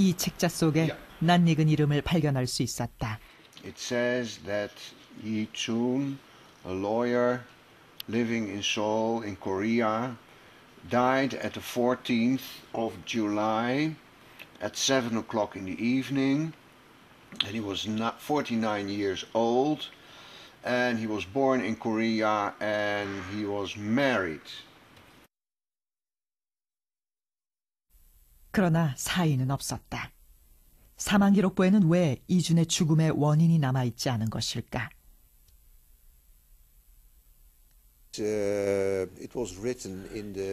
이 책자 속에 낯익은 이름을 발견할 수 있었다. It says that Yi Chun, a lawyer living in Seoul in Korea, died at the 14th of July at 7 o'clock in the evening, and he was 49 years old, and he was born in Korea, and he was married. 그러나 사인은 없었다. 사망기록부에는 왜 이준의 죽음의 원인이 남아있지 않은 것일까?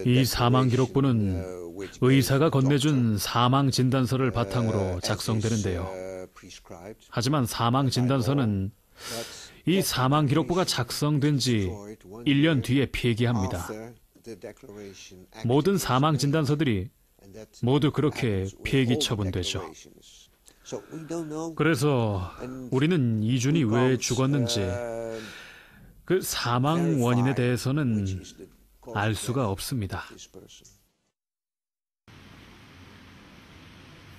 이 사망기록부는 의사가 건네준 사망진단서를 바탕으로 작성되는데요. 하지만 사망진단서는 이 사망기록부가 작성된 지 1년 뒤에 폐기합니다. 모든 사망진단서들이 모두 그렇게 폐기 처분되죠. 그래서 우리는 이준이 왜 죽었는지, 그 사망 원인에 대해서는 알 수가 없습니다.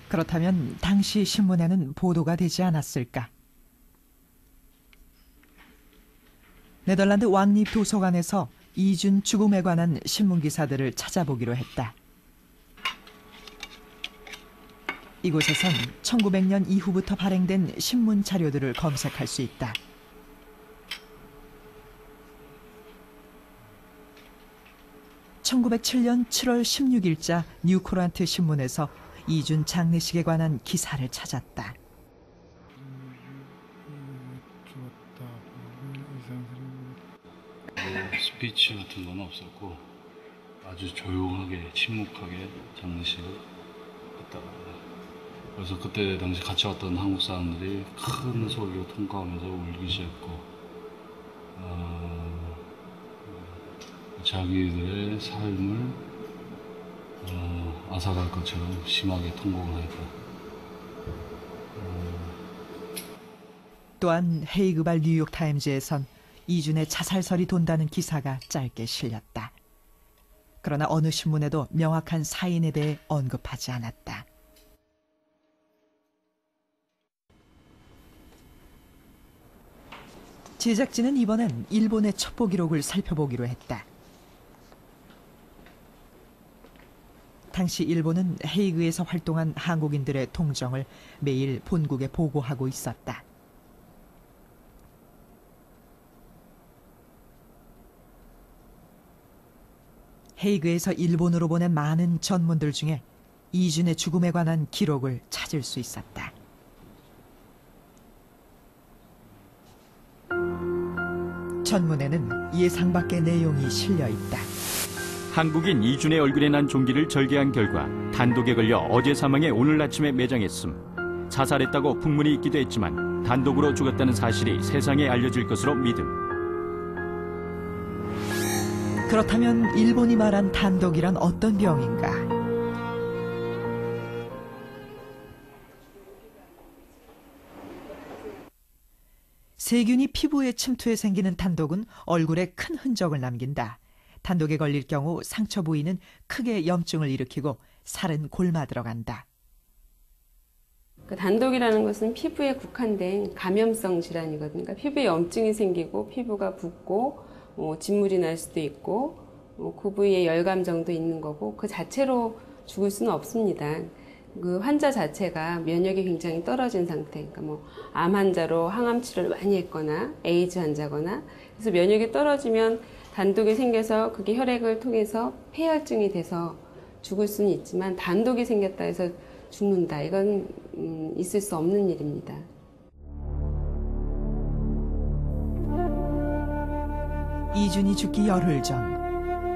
그렇다면 당시 신문에는 보도가 되지 않았을까? 네덜란드 왕립 도서관에서 이준 죽음에 관한 신문 기사들을 찾아보기로 했다. 이곳에선 1900년 이후부터 발행된 신문 자료들을 검색할 수 있다. (1907년 7월 16일자) 뉴코란트 신문에서 이준 장례식에 관한 기사를 찾았다. 스피치 같은 건 없었고 아주 조용하게 침묵하게 장례식을 했다고. 그래서 그때 당시 같이 왔던 한국 사람들이 큰 소리로 통과하면서 울기 시작했고, 자기들의 삶을 앗아갈 것처럼 심하게 통곡을 했다. 또한 헤이그발 뉴욕타임즈에선 이준의 자살설이 돈다는 기사가 짧게 실렸다. 그러나 어느 신문에도 명확한 사인에 대해 언급하지 않았다. 제작진은 이번엔 일본의 첩보 기록을 살펴보기로 했다. 당시 일본은 헤이그에서 활동한 한국인들의 통정을 매일 본국에 보고하고 있었다. 헤이그에서 일본으로 보낸 많은 전문들 중에 이준의 죽음에 관한 기록을 찾을 수 있었다. 전문에는 예상 밖의 내용이 실려 있다. 한국인 이준의 얼굴에 난 종기를 절개한 결과 단독에 걸려 어제 사망해 오늘 아침에 매장했음. 자살했다고 풍문이 있기도 했지만 단독으로 죽었다는 사실이 세상에 알려질 것으로 믿음. 그렇다면 일본이 말한 단독이란 어떤 병인가? 세균이 피부에 침투해 생기는 단독은 얼굴에 큰 흔적을 남긴다. 단독에 걸릴 경우 상처 부위는 크게 염증을 일으키고 살은 골마 들어간다. 단독이라는 것은 피부에 국한된 감염성 질환이거든요. 그러니까 피부에 염증이 생기고 피부가 붓고 진물이 날 수도 있고 그 부위에 열감정도 있는 거고 그 자체로 죽을 수는 없습니다. 그 환자 자체가 면역이 굉장히 떨어진 상태, 그러니까 암 환자로 항암 치료를 많이 했거나 에이즈 환자거나, 그래서 면역이 떨어지면 단독이 생겨서 그게 혈액을 통해서 폐혈증이 돼서 죽을 수는 있지만 단독이 생겼다 해서 죽는다, 이건 있을 수 없는 일입니다. 이준이 죽기 열흘 전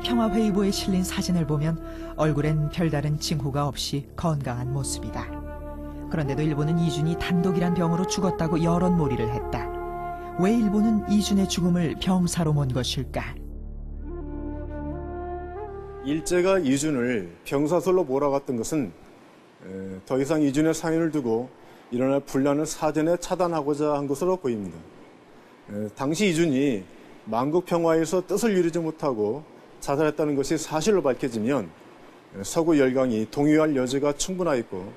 평화회의보에 실린 사진을 보면 얼굴엔 별다른 징후가 없이 건강한 모습이다. 그런데도 일본은 이준이 단독이란 병으로 죽었다고 여론몰이를 했다. 왜 일본은 이준의 죽음을 병사로 몬 것일까? 일제가 이준을 병사설로 몰아갔던 것은 더 이상 이준의 사인을 두고 일어날 분란을 사전에 차단하고자 한 것으로 보입니다. 당시 이준이 만국 평화에서 뜻을 이루지 못하고 자살했다는 것이 사실로 밝혀지면 서구 열강이 동요할 여지가 충분하였고,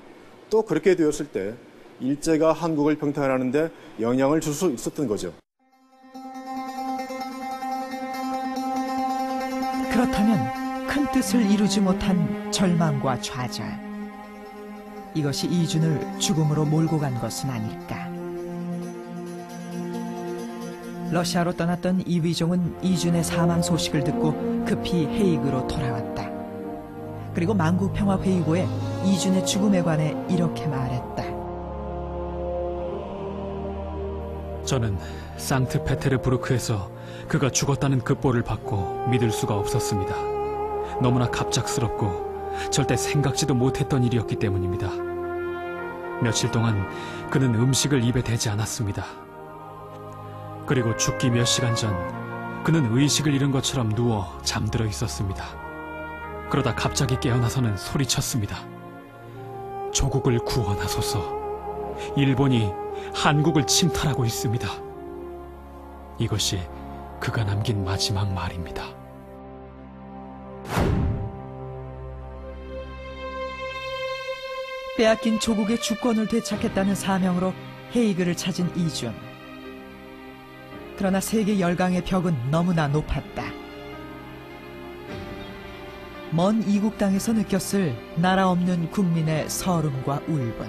또 그렇게 되었을 때 일제가 한국을 병탈하는 데 영향을 줄 수 있었던 거죠. 그렇다면 큰 뜻을 이루지 못한 절망과 좌절, 이것이 이준을 죽음으로 몰고 간 것은 아닐까. 러시아로 떠났던 이휘종은 이준의 사망 소식을 듣고 급히 헤이그로 돌아왔다. 그리고 만국평화회의보에 이준의 죽음에 관해 이렇게 말했다. 저는 상트페테르부르크에서 그가 죽었다는 급보를 받고 믿을 수가 없었습니다. 너무나 갑작스럽고 절대 생각지도 못했던 일이었기 때문입니다. 며칠 동안 그는 음식을 입에 대지 않았습니다. 그리고 죽기 몇 시간 전 그는 의식을 잃은 것처럼 누워 잠들어 있었습니다. 그러다 갑자기 깨어나서는 소리쳤습니다. 조국을 구원하소서. 일본이 한국을 침탈하고 있습니다. 이것이 그가 남긴 마지막 말입니다. 빼앗긴 조국의 주권을 되찾겠다는 사명으로 헤이그를 찾은 이준. 그러나 세계 열강의 벽은 너무나 높았다. 먼 이국 땅에서 느꼈을 나라 없는 국민의 서름과 울분.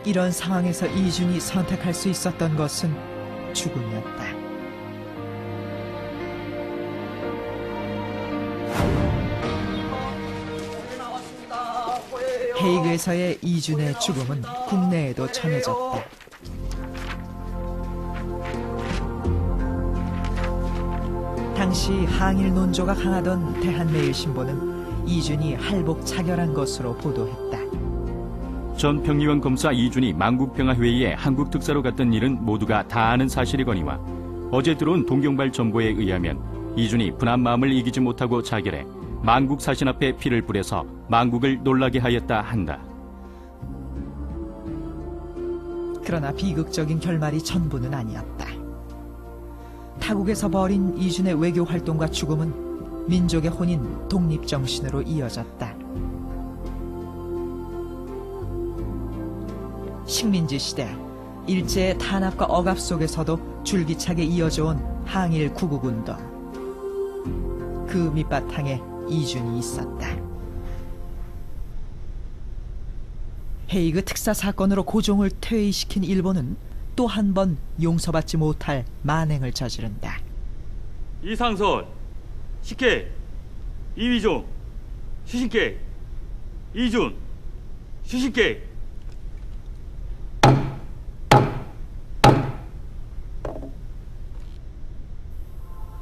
이런 상황에서 이준이 선택할 수 있었던 것은 죽음이었다. 헤이그에서의 이준의 죽음은 국내에도 전해졌다. 당시 항일 논조가 강하던 대한매일신보는 이준이 할복 차결한 것으로 보도했다. 전 평의원 검사 이준이 만국평화회의에 한국 특사로 갔던 일은 모두가 다 아는 사실이거니와 어제 들어온 동경발 정보에 의하면 이준이 분한 마음을 이기지 못하고 자결해 만국 사신 앞에 피를 뿌려서 만국을 놀라게 하였다 한다. 그러나 비극적인 결말이 전부는 아니었다. 타국에서 벌인 이준의 외교 활동과 죽음은 민족의 혼인 독립정신으로 이어졌다. 식민지 시대, 일제의 탄압과 억압 속에서도 줄기차게 이어져온 항일 구국운동. 그 밑바탕에 이준이 있었다. 헤이그 특사 사건으로 고종을 퇴위시킨 일본은 또 한 번 용서받지 못할 만행을 저지른다. 이상설, 식혜, 이휘종, 시신께, 이준, 시신께.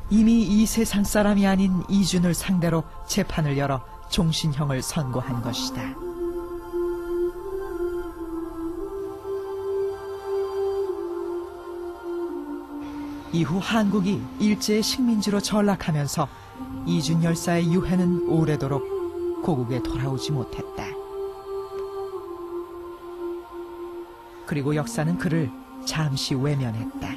이미 이 세상 사람이 아닌 이준을 상대로 재판을 열어 종신형을 선고한 것이다. 이후 한국이 일제의 식민지로 전락하면서 이준 열사의 유해는 오래도록 고국에 돌아오지 못했다. 그리고 역사는 그를 잠시 외면했다.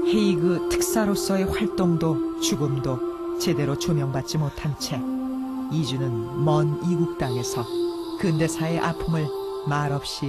헤이그 특사로서의 활동도 죽음도 제대로 조명받지 못한 채 이준은 먼 이국 땅에서 근대사의 아픔을 말없이